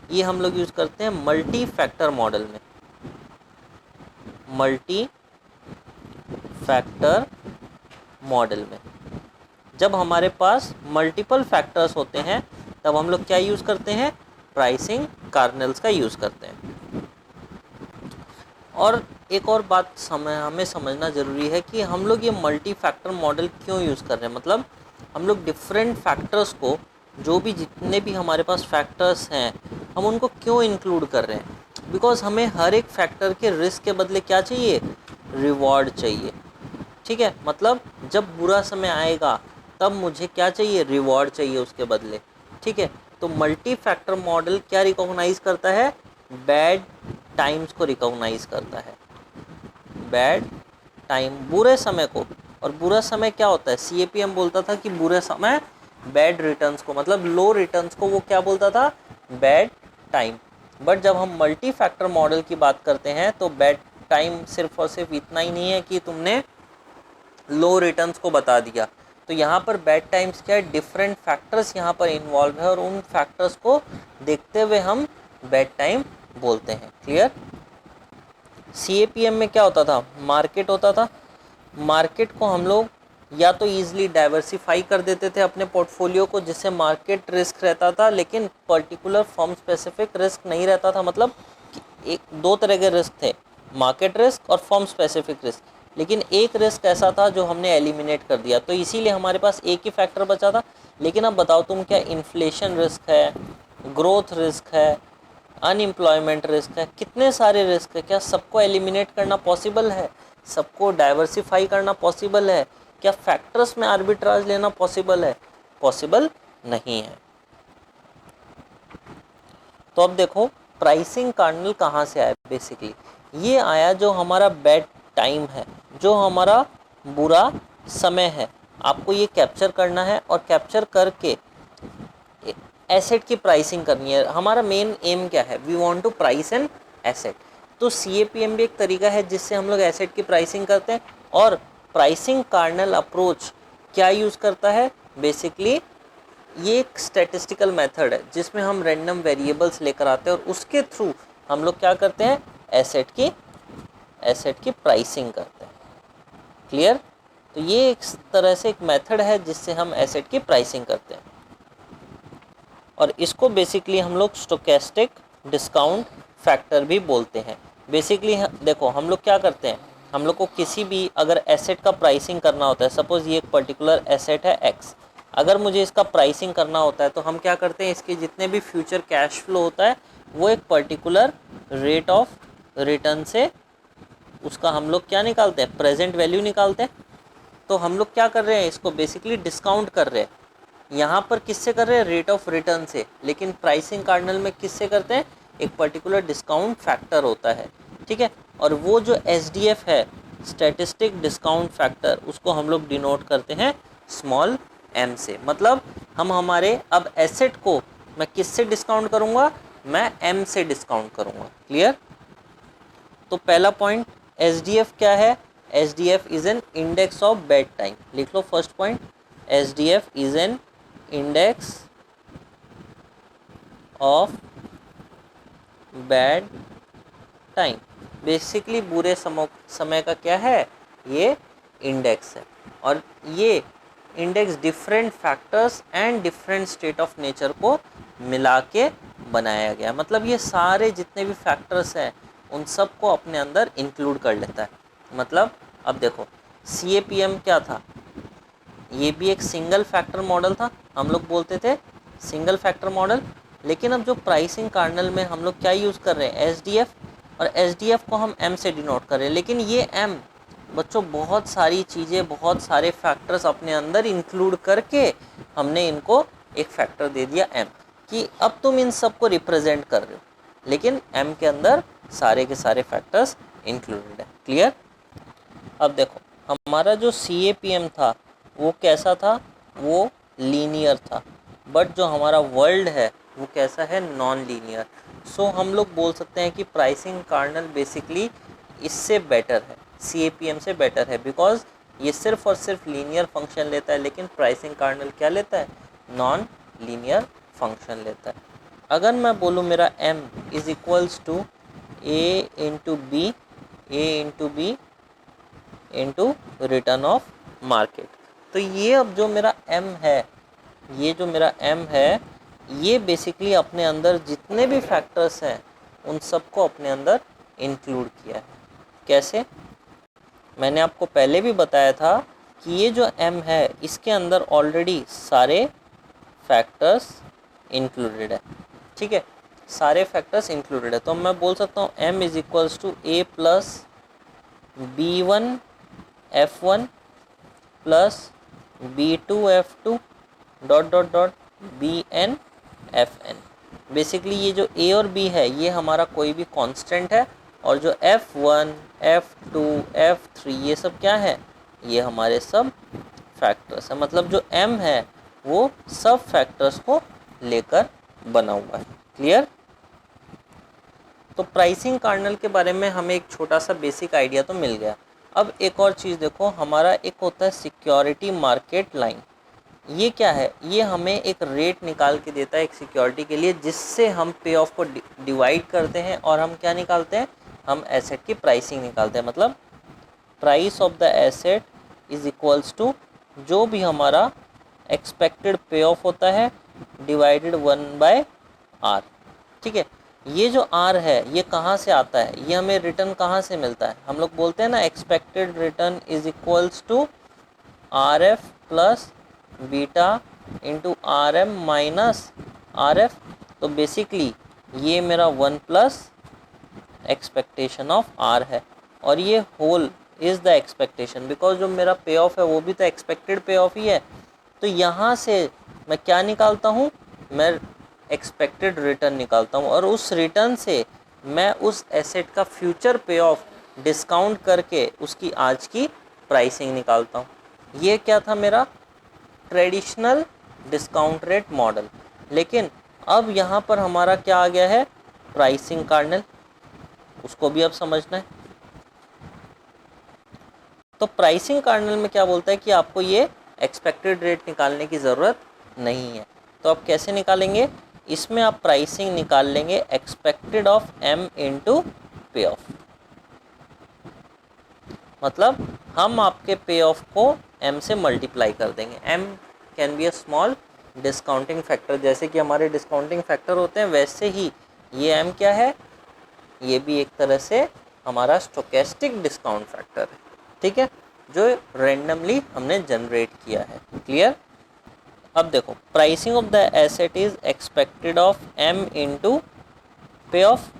ये हम लोग यूज़ करते हैं मल्टी फैक्टर मॉडल में। मल्टी फैक्टर मॉडल में जब हमारे पास मल्टीपल फैक्टर्स होते हैं तब हम लोग क्या यूज़ करते हैं, प्राइसिंग कार्डिनल्स का यूज़ करते हैं। और एक और बात हमें समझना ज़रूरी है कि हम लोग ये मल्टी फैक्टर मॉडल क्यों यूज़ कर रहे हैं। मतलब हम लोग डिफरेंट फैक्टर्स को, जो भी जितने भी हमारे पास फैक्टर्स हैं, हम उनको क्यों इंक्लूड कर रहे हैं। बिकॉज हमें हर एक फैक्टर के रिस्क के बदले क्या चाहिए, रिवॉर्ड चाहिए। ठीक है, मतलब जब बुरा समय आएगा तब मुझे क्या चाहिए, रिवॉर्ड चाहिए उसके बदले। ठीक है, तो मल्टी फैक्टर मॉडल क्या रिकॉग्नाइज करता है, बैड टाइम्स को रिकॉग्नाइज करता है, बैड टाइम, बुरे समय को। और बुरा समय क्या होता है, CAPM बोलता था कि बुरे समय बैड रिटर्न्स को, मतलब लो रिटर्न्स को वो क्या बोलता था, बैड टाइम। बट जब हम मल्टी फैक्टर मॉडल की बात करते हैं तो बैड टाइम सिर्फ और सिर्फ इतना ही नहीं है कि तुमने लो रिटर्न्स को बता दिया। तो यहाँ पर बैड टाइम्स क्या है, डिफरेंट फैक्टर्स यहाँ पर इन्वॉल्व है और उन फैक्टर्स को देखते हुए हम बैड टाइम बोलते हैं। क्लियर। CAPM में क्या होता था, मार्केट होता था। मार्केट को हम लोग या तो ईजिली डाइवर्सिफाई कर देते थे अपने पोर्टफोलियो को, जिससे मार्केट रिस्क रहता था लेकिन पर्टिकुलर फर्म स्पेसिफिक रिस्क नहीं रहता था। मतलब एक दो तरह के रिस्क थे, मार्केट रिस्क और फर्म स्पेसिफिक रिस्क। लेकिन एक रिस्क ऐसा था जो हमने एलिमिनेट कर दिया, तो इसीलिए हमारे पास एक ही फैक्टर बचा था। लेकिन अब बताओ तुम, क्या इन्फ्लेशन रिस्क है, ग्रोथ रिस्क है, अनएम्प्लॉयमेंट रिस्क है, कितने सारे रिस्क है। क्या सबको एलिमिनेट करना पॉसिबल है, सबको डाइवर्सिफाई करना पॉसिबल है, क्या फैक्टर्स में आर्बिट्राज लेना पॉसिबल है, पॉसिबल नहीं है। तो अब देखो प्राइसिंग कार्डिनल कहाँ से आया। बेसिकली ये आया जो हमारा बैड टाइम है, जो हमारा बुरा समय है, आपको ये कैप्चर करना है और कैप्चर करके एसेट की प्राइसिंग करनी है। हमारा मेन एम क्या है, we want to price an asset. तो CAPM भी एक तरीका है जिससे हम लोग एसेट की प्राइसिंग करते हैं। और प्राइसिंग कार्डिनल अप्रोच क्या यूज़ करता है, बेसिकली ये एक स्टैटिस्टिकल मेथड है जिसमें हम रैंडम वेरिएबल्स लेकर आते हैं और उसके थ्रू हम लोग क्या करते हैं, एसेट की प्राइसिंग करते हैं। क्लियर। तो ये एक तरह से एक मेथड है जिससे हम एसेट की प्राइसिंग करते हैं और इसको बेसिकली हम लोग स्टोकेस्टिक डिस्काउंट फैक्टर भी बोलते हैं। बेसिकली देखो हम लोग क्या करते हैं, हम लोग को किसी भी अगर एसेट का प्राइसिंग करना होता है, सपोज़ ये एक पर्टिकुलर एसेट है X, अगर मुझे इसका प्राइसिंग करना होता है तो हम क्या करते हैं, इसके जितने भी फ्यूचर कैश फ्लो होता है वो एक पर्टिकुलर रेट ऑफ रिटर्न से उसका हम लोग क्या निकालते हैं, प्रेजेंट वैल्यू निकालते हैं। तो हम लोग क्या कर रहे हैं, इसको बेसिकली डिस्काउंट कर रहे हैं। यहाँ पर किससे कर रहे हैं, रेट ऑफ रिटर्न से, लेकिन प्राइसिंग कार्डिनल में किससे करते हैं, एक पर्टिकुलर डिस्काउंट फैक्टर होता है। ठीक है, और वो जो SDF है, स्टैटिस्टिक डिस्काउंट फैक्टर, उसको हम लोग डिनोट करते हैं स्मॉल m से। मतलब हम हमारे अब एसेट को मैं किससे डिस्काउंट करूँगा, मैं m से डिस्काउंट करूँगा। क्लियर। तो पहला पॉइंट SDF क्या है, SDF is an index of bad time. लिख लो first point, SDF is an index of bad time. Basically बुरे समय का क्या है, ये इंडेक्स है। और ये index different factors and different state of nature को मिला के बनाया गया। मतलब ये सारे जितने भी फैक्टर्स हैं उन सब को अपने अंदर इंक्लूड कर लेता है। मतलब अब देखो CAPM क्या था, ये भी एक सिंगल फैक्टर मॉडल था, हम लोग बोलते थे सिंगल फैक्टर मॉडल। लेकिन अब जो प्राइसिंग कार्डिनल में हम लोग क्या यूज़ कर रहे हैं, SDF, और SDF को हम M से डिनोट कर रहे हैं। लेकिन ये M बच्चों बहुत सारी चीज़ें, बहुत सारे फैक्टर्स अपने अंदर इंक्लूड करके हमने इनको एक फैक्टर दे दिया M, कि अब तुम इन सब को रिप्रेजेंट कर रहे हो, लेकिन M के अंदर सारे के सारे फैक्टर्स इंक्लूडेड है। क्लियर। अब देखो हमारा जो CAPM था वो कैसा था, वो लीनियर था। बट जो हमारा वर्ल्ड है वो कैसा है, नॉन लीनियर। सो हम लोग बोल सकते हैं कि प्राइसिंग कार्डिनल बेसिकली इससे बेटर है, CAPM से बेटर है, बिकॉज ये सिर्फ और सिर्फ लीनियर फंक्शन लेता है, लेकिन प्राइसिंग कार्डिनल क्या लेता है, नॉन लीनियर फंक्शन लेता है। अगर मैं बोलूँ मेरा m is equals to a into b into return of market, तो ये अब जो मेरा m है, ये जो मेरा m है, ये बेसिकली अपने अंदर जितने भी फैक्टर्स हैं उन सबको अपने अंदर इंक्लूड किया है। कैसे? मैंने आपको पहले भी बताया था कि ये जो m है इसके अंदर ऑलरेडी सारे फैक्टर्स इंक्लूडेड है। ठीक है, सारे फैक्टर्स इंक्लूडेड है, तो मैं बोल सकता हूँ m is equals to a plus b1 f1 plus b2 f2 dot dot dot bn fn। Basically ये जो a और b है ये हमारा कोई भी कांस्टेंट है, और जो f1 f2 f3 ये सब क्या है, ये हमारे सब फैक्टर्स है। मतलब जो m है वो सब फैक्टर्स को लेकर बना हुआ है। क्लियर? तो प्राइसिंग कार्डिनल के बारे में हमें एक छोटा सा बेसिक आइडिया तो मिल गया। अब एक और चीज़ देखो, हमारा एक होता है सिक्योरिटी मार्केट लाइन। ये क्या है? ये हमें एक रेट निकाल के देता है एक सिक्योरिटी के लिए, जिससे हम पे ऑफ को डिवाइड करते हैं और हम क्या निकालते हैं, हम एसेट की प्राइसिंग निकालते हैं। मतलब price of the asset is equals to जो भी हमारा एक्सपेक्टेड पे ऑफ होता है डिवाइडेड 1/r। ठीक है, ये जो r है ये कहाँ से आता है, ये हमें रिटर्न कहाँ से मिलता है? हम लोग बोलते हैं ना expected return is equals to RF plus beta into RM minus RF। तो बेसिकली ये मेरा 1 प्लस एक्सपेक्टेशन ऑफ R है, और ये whole is the expectation, because जो मेरा पे ऑफ है वो भी तो एक्सपेक्टेड पे ऑफ ही है। तो यहाँ से मैं क्या निकालता हूँ, मैं एक्सपेक्टेड रिटर्न निकालता हूँ, और उस रिटर्न से मैं उस एसेट का फ्यूचर पे ऑफ डिस्काउंट करके उसकी आज की प्राइसिंग निकालता हूँ। ये क्या था, मेरा ट्रेडिशनल डिस्काउंट रेट मॉडल। लेकिन अब यहाँ पर हमारा क्या आ गया है, प्राइसिंग कार्डिनल, उसको भी अब समझना है। तो प्राइसिंग कार्डिनल में क्या बोलता है कि आपको ये एक्सपेक्टेड रेट निकालने की ज़रूरत नहीं है। तो आप कैसे निकालेंगे, इसमें आप प्राइसिंग निकाल लेंगे एक्सपेक्टेड ऑफ m इंटू पे ऑफ। मतलब हम आपके पे ऑफ को m से मल्टीप्लाई कर देंगे। m can be a small discounting factor, जैसे कि हमारे डिस्काउंटिंग फैक्टर होते हैं वैसे ही ये m क्या है, ये भी एक तरह से हमारा स्टोकेस्टिक डिस्काउंट फैक्टर है। ठीक है, जो रैंडमली हमने जनरेट किया है। क्लियर? अब देखो, pricing of the asset is expected of m into पे ऑफ।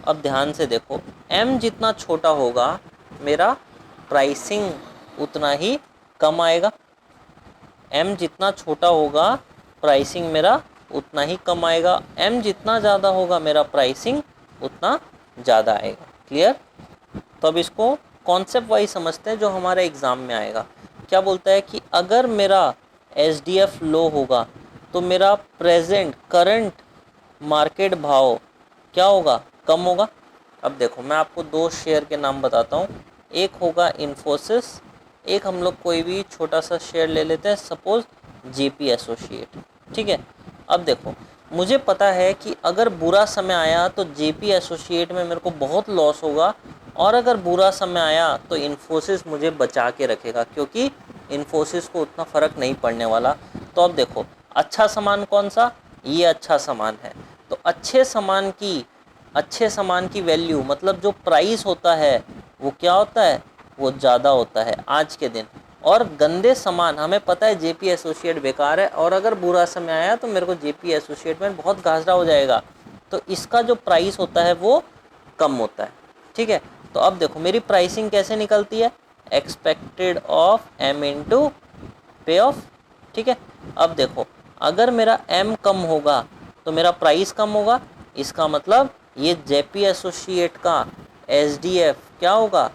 अब ध्यान से देखो, m जितना छोटा होगा मेरा प्राइसिंग उतना ही कम आएगा। m जितना छोटा होगा प्राइसिंग मेरा उतना ही कम आएगा। m जितना ज़्यादा होगा मेरा प्राइसिंग उतना ज़्यादा आएगा। क्लियर? तो अब इसको कॉन्सेप्ट वाइज समझते हैं जो हमारे एग्ज़ाम में आएगा। क्या बोलता है कि अगर मेरा SDF लो होगा तो मेरा प्रेजेंट करंट मार्केट भाव क्या होगा, कम होगा। अब देखो, मैं आपको दो शेयर के नाम बताता हूँ। एक होगा इन्फोसिस, एक हम लोग कोई भी छोटा सा शेयर ले लेते हैं, सपोज JP एसोसिएट। ठीक है, अब देखो, मुझे पता है कि अगर बुरा समय आया तो JP एसोसिएट में मेरे को बहुत लॉस होगा, और अगर बुरा समय आया तो इन्फोसिस मुझे बचा के रखेगा, क्योंकि इन्फोसिस को उतना फ़र्क नहीं पड़ने वाला। तो अब देखो, अच्छा सामान कौन सा, ये अच्छा सामान है। तो अच्छे सामान की वैल्यू, मतलब जो प्राइस होता है वो क्या होता है, वो ज़्यादा होता है आज के दिन। और गंदे सामान, हमें पता है JP एसोसिएट बेकार है, और अगर बुरा समय आया तो मेरे को JP एसोसिएट में बहुत घाटा हो जाएगा, तो इसका जो प्राइस होता है वो कम होता है। ठीक है, तो अब देखो मेरी प्राइसिंग कैसे निकलती है, एक्सपेक्टेड ऑफ m इंटू पे ऑफ। ठीक है, अब देखो, अगर मेरा m कम होगा तो मेरा प्राइस कम होगा, इसका मतलब ये JP एसोसिएट का SDF क्या होगा,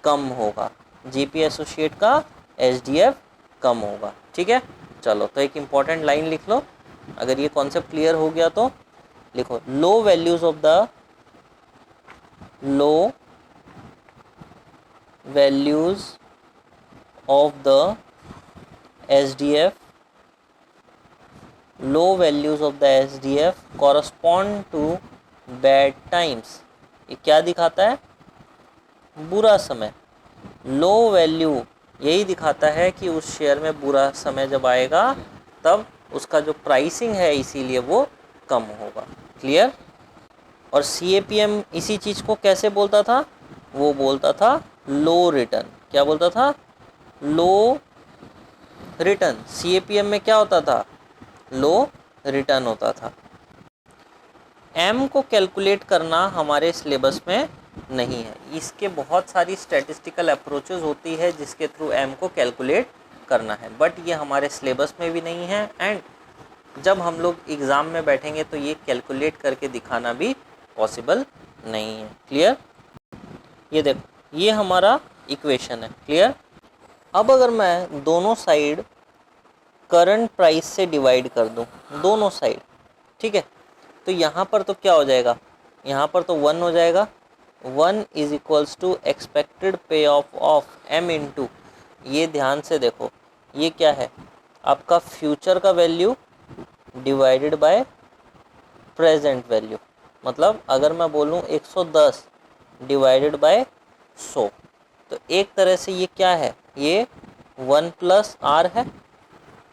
कम होगा। JP एसोसिएट का SDF कम होगा। ठीक है, चलो तो एक इम्पॉर्टेंट लाइन लिख लो, अगर ये कॉन्सेप्ट क्लियर हो गया तो लिखो, low values of the SDF low values of the SDF correspond to bad times. ये क्या दिखाता है? बुरा समय। लो वैल्यू यही दिखाता है कि उस शेयर में बुरा समय जब आएगा तब उसका जो प्राइसिंग है इसीलिए वो कम होगा। क्लियर? और CAPM इसी चीज़ को कैसे बोलता था? वो बोलता था लो रिटर्न। क्या बोलता था? लो रिटर्न। CAPM में क्या होता था? लो रिटर्न होता था। M को कैलकुलेट करना हमारे सिलेबस में नहीं है। इसके बहुत सारी स्टैटिस्टिकल अप्रोचेस होती है जिसके थ्रू M को कैलकुलेट करना है, बट ये हमारे सिलेबस में भी नहीं है एंड जब हम लोग एग्ज़ाम में बैठेंगे तो ये कैलकुलेट करके दिखाना भी पॉसिबल नहीं है। क्लियर? ये देखो, ये हमारा इक्वेशन है। क्लियर? अब अगर मैं दोनों साइड करंट प्राइस से डिवाइड कर दूं, दोनों साइड, ठीक है, तो यहाँ पर तो क्या हो जाएगा? यहाँ पर तो 1 हो जाएगा। 1 इज इक्वल्स टू एक्सपेक्टेड पे ऑफ M इंटू, ये ध्यान से देखो, ये क्या है? आपका फ्यूचर का value divided by present value. मतलब अगर मैं बोलूँ 110 डिवाइडेड बाय 100, तो एक तरह से ये क्या है? ये 1 प्लस आर है,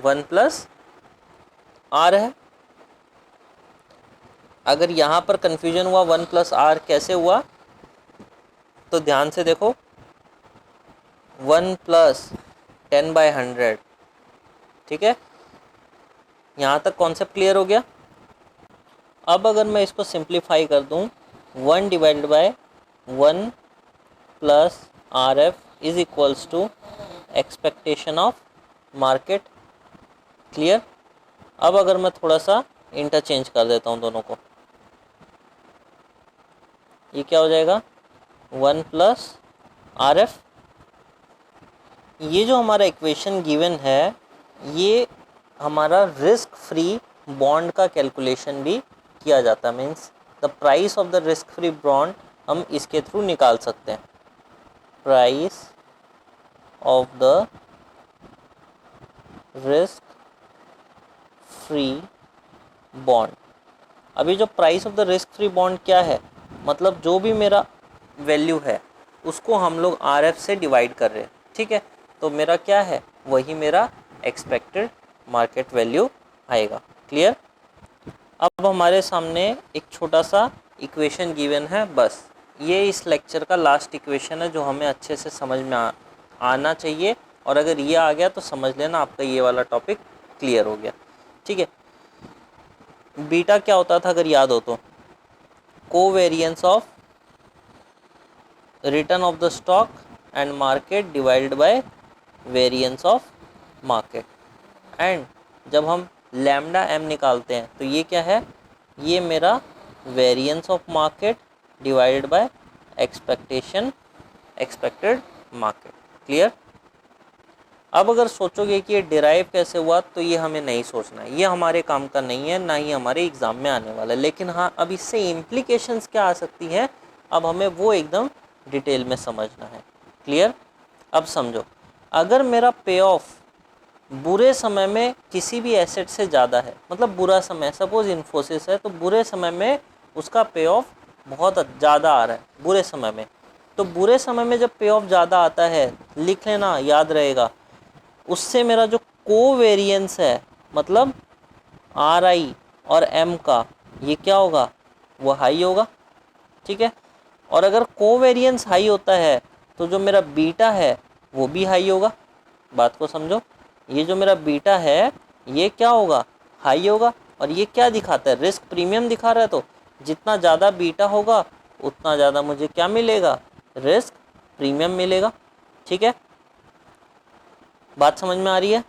1 प्लस आर है। अगर यहाँ पर कन्फ्यूजन हुआ 1 प्लस आर कैसे हुआ, तो ध्यान से देखो, 1 प्लस 10/100, ठीक है, यहाँ तक कॉन्सेप्ट क्लियर हो गया। अब अगर मैं इसको सिंप्लीफाई कर दूँ, 1 divided by 1 plus RF is equals to expectation of market. Clear? अब अगर मैं थोड़ा सा इंटरचेंज कर देता हूँ दोनों को, ये क्या हो जाएगा? 1 प्लस RF। ये जो हमारा इक्वेशन गिवन है, ये हमारा रिस्क फ्री बॉन्ड का कैलकुलेशन भी किया जाता है। Means the price of the risk free bond हम इसके थ्रू निकाल सकते हैं। Price of the risk free bond. अभी जो price of the risk free bond क्या है? मतलब जो भी मेरा वैल्यू है उसको हम लोग RF से डिवाइड कर रहे हैं, ठीक है, तो मेरा क्या है? वही मेरा एक्सपेक्टेड मार्केट वैल्यू आएगा। क्लियर? अब हमारे सामने एक छोटा सा इक्वेशन गिवन है, बस ये इस लेक्चर का लास्ट इक्वेशन है जो हमें अच्छे से समझ में आना चाहिए, और अगर ये आ गया तो समझ लेना आपका ये वाला टॉपिक क्लियर हो गया। ठीक है, बीटा क्या होता था अगर याद हो तो? Covariance of return of the stock and market divided by variance of market. And जब हम लैम्डा m निकालते हैं तो ये क्या है? ये मेरा variance of market divided by expected market. Clear? अब अगर सोचोगे कि ये डिराइव कैसे हुआ, तो ये हमें नहीं सोचना है, ये हमारे काम का नहीं है, ना ही हमारे एग्ज़ाम में आने वाला है। लेकिन हाँ, अब इससे इम्प्लीकेशंस क्या आ सकती हैं, अब हमें वो एकदम डिटेल में समझना है। क्लियर? अब समझो, अगर मेरा पे ऑफ बुरे समय में किसी भी एसेट से ज़्यादा है, मतलब बुरा समय, सपोज इन्फोसिस है, तो बुरे समय में उसका पे ऑफ बहुत ज़्यादा आ रहा है बुरे समय में, तो बुरे समय में जब पे ऑफ ज़्यादा आता है, लिख लेना, याद रहेगा, उससे मेरा जो कोवेरिएंस है, मतलब RI और M का, ये क्या होगा? वो हाई होगा। ठीक है, और अगर कोवेरिएंस हाई होता है तो जो मेरा बीटा है वो भी हाई होगा। बात को समझो, ये जो मेरा बीटा है ये क्या होगा? हाई होगा। और ये क्या दिखाता है? रिस्क प्रीमियम दिखा रहा है, तो जितना ज़्यादा बीटा होगा उतना ज़्यादा मुझे क्या मिलेगा? रिस्क प्रीमियम मिलेगा। ठीक है, बात समझ में आ रही है?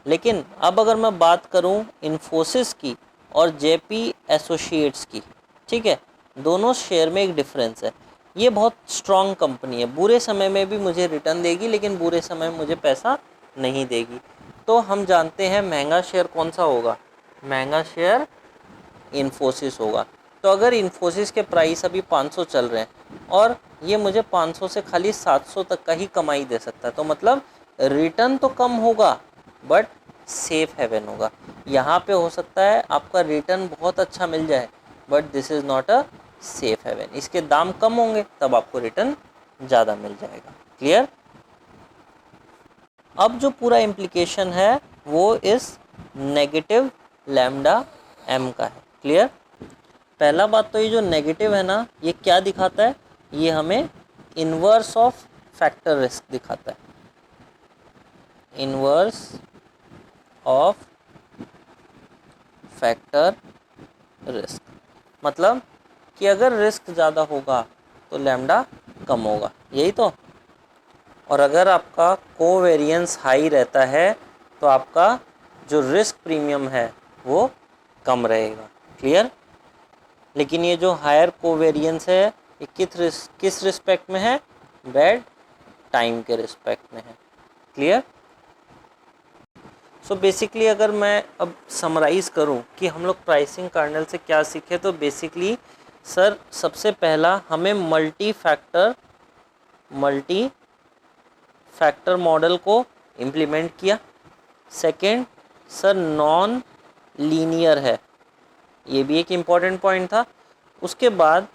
लेकिन अब अगर मैं बात करूं इन्फोसिस की और JP एसोसिएट्स की, ठीक है, दोनों शेयर में एक डिफरेंस है। ये बहुत स्ट्रॉन्ग कंपनी है, बुरे समय में भी मुझे रिटर्न देगी, लेकिन बुरे समय में मुझे पैसा नहीं देगी। तो हम जानते हैं महंगा शेयर कौन सा होगा? महंगा शेयर इन्फोसिस होगा। तो अगर इन्फोसिस के प्राइस अभी 500 चल रहे हैं और ये मुझे 500 से खाली 700 तक का ही कमाई दे सकता है, तो मतलब रिटर्न तो कम होगा बट सेफ हेवन होगा। यहाँ पे हो सकता है आपका रिटर्न बहुत अच्छा मिल जाए, but this is not a safe haven. इसके दाम कम होंगे तब आपको रिटर्न ज़्यादा मिल जाएगा। क्लियर? अब जो पूरा इम्प्लीकेशन है वो इस नेगेटिव लैम्डा एम का है। क्लियर? पहला बात तो ये जो नेगेटिव है ना, ये क्या दिखाता है? ये हमें इन्वर्स ऑफ फैक्टर रिस्क दिखाता है। इन्वर्स ऑफ फैक्टर रिस्क मतलब कि अगर रिस्क ज़्यादा होगा तो लैम्डा कम होगा, यही तो। और अगर आपका कोवेरिएंस हाई रहता है तो आपका जो रिस्क प्रीमियम है वो कम रहेगा। क्लियर? लेकिन ये जो हायर कोवेरिएंस है ये किस रिस्पेक्ट में है? बेड टाइम के रिस्पेक्ट में है। क्लियर? सो बेसिकली अगर मैं अब समराइज़ करूं कि हम लोग प्राइसिंग कार्डिनल से क्या सीखे, तो बेसिकली सर सबसे पहला हमें मल्टी फैक्टर मॉडल को इम्प्लीमेंट किया। सेकंड सर नॉन लीनियर है, ये भी एक इम्पॉर्टेंट पॉइंट था। उसके बाद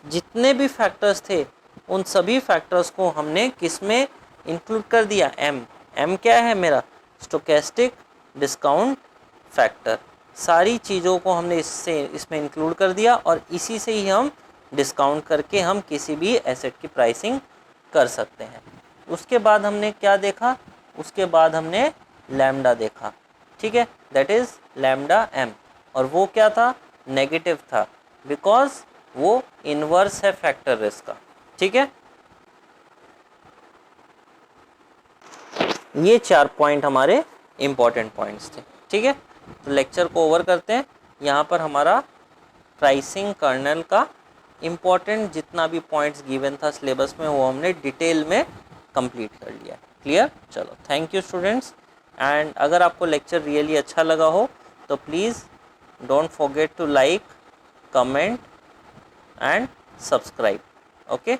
जितने भी फैक्टर्स थे उन सभी फैक्टर्स को हमने किस में इंक्लूड कर दिया? एम क्या है मेरा? Stochastic discount factor. सारी चीज़ों को हमने इसमें इंक्लूड कर दिया और इसी से ही हम डिस्काउंट करके हम किसी भी एसेट की प्राइसिंग कर सकते हैं। उसके बाद हमने क्या देखा? उसके बाद हमने लैम्डा देखा। ठीक है, दैट इज़ लैम्डा एम। और वो क्या था? नेगेटिव था, बिकॉज वो इन्वर्स है फैक्टर रिस्क का। ठीक है, ये 4 पॉइंट हमारे इम्पॉर्टेंट पॉइंट्स थे। ठीक है, तो लेक्चर को ओवर करते हैं। यहाँ पर हमारा प्राइसिंग कर्नल का इम्पॉर्टेंट जितना भी पॉइंट्स गिवन था सिलेबस में वो हमने डिटेल में कंप्लीट कर लिया। क्लियर? चलो, थैंक यू स्टूडेंट्स। एंड अगर आपको लेक्चर रियली अच्छा लगा हो तो please don't forget to like, comment and subscribe. Okay.